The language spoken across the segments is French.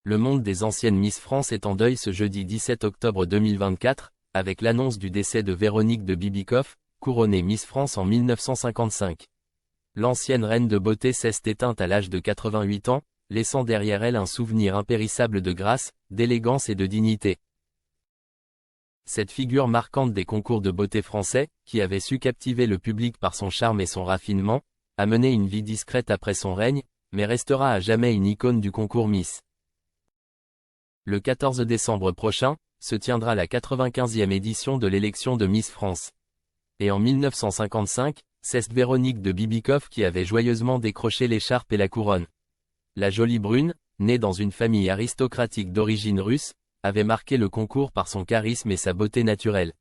Le monde des anciennes Miss France est en deuil ce jeudi 17 octobre 2024, avec l'annonce du décès de Véronique de Bibicoff, couronnée Miss France en 1955. L'ancienne reine de beauté s'est éteinte à l'âge de 88 ans, laissant derrière elle un souvenir impérissable de grâce, d'élégance et de dignité. Cette figure marquante des concours de beauté français, qui avait su captiver le public par son charme et son raffinement, a mené une vie discrète après son règne, mais restera à jamais une icône du concours Miss. Le 14 décembre prochain, se tiendra la 95e édition de l'élection de Miss France. Et en 1955, c'est Véronique de Bibicoff qui avait joyeusement décroché l'écharpe et la couronne. La jolie brune, née dans une famille aristocratique d'origine russe, avait marqué le concours par son charisme et sa beauté naturelle.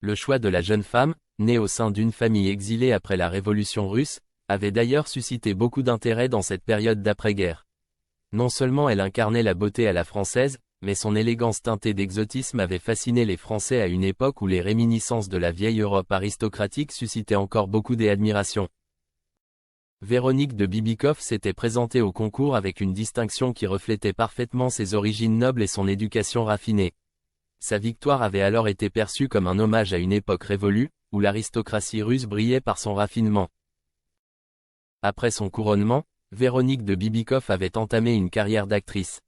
Le choix de la jeune femme, née au sein d'une famille exilée après la Révolution russe, avait d'ailleurs suscité beaucoup d'intérêt dans cette période d'après-guerre. Non seulement elle incarnait la beauté à la française, mais son élégance teintée d'exotisme avait fasciné les Français à une époque où les réminiscences de la vieille Europe aristocratique suscitaient encore beaucoup d'admiration. Véronique de Bibicoff s'était présentée au concours avec une distinction qui reflétait parfaitement ses origines nobles et son éducation raffinée. Sa victoire avait alors été perçue comme un hommage à une époque révolue, où l'aristocratie russe brillait par son raffinement. Après son couronnement, Véronique de Bibicoff avait entamé une carrière d'actrice.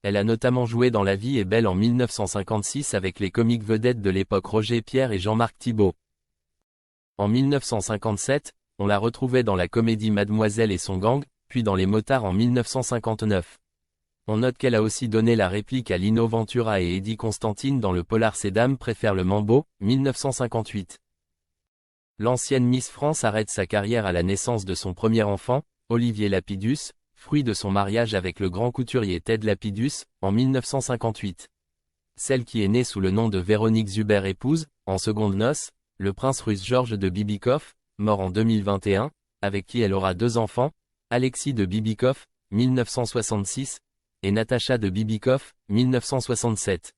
Elle a notamment joué dans La vie est belle en 1956 avec les comiques vedettes de l'époque Roger Pierre et Jean-Marc Thibault. En 1957, on la retrouvait dans la comédie Mademoiselle et son gang, puis dans Les Motards en 1959. On note qu'elle a aussi donné la réplique à Lino Ventura et Eddie Constantine dans le polar Ces dames préfèrent le mambo, 1958. L'ancienne Miss France arrête sa carrière à la naissance de son premier enfant, Olivier Lapidus, fruit de son mariage avec le grand couturier Ted Lapidus, en 1958. Celle qui est née sous le nom de Véronique Zuber épouse, en seconde noces, le prince russe Georges de Bibicoff, mort en 2021, avec qui elle aura 2 enfants, Alexis de Bibicoff, 1966, et Natacha de Bibicoff, 1967.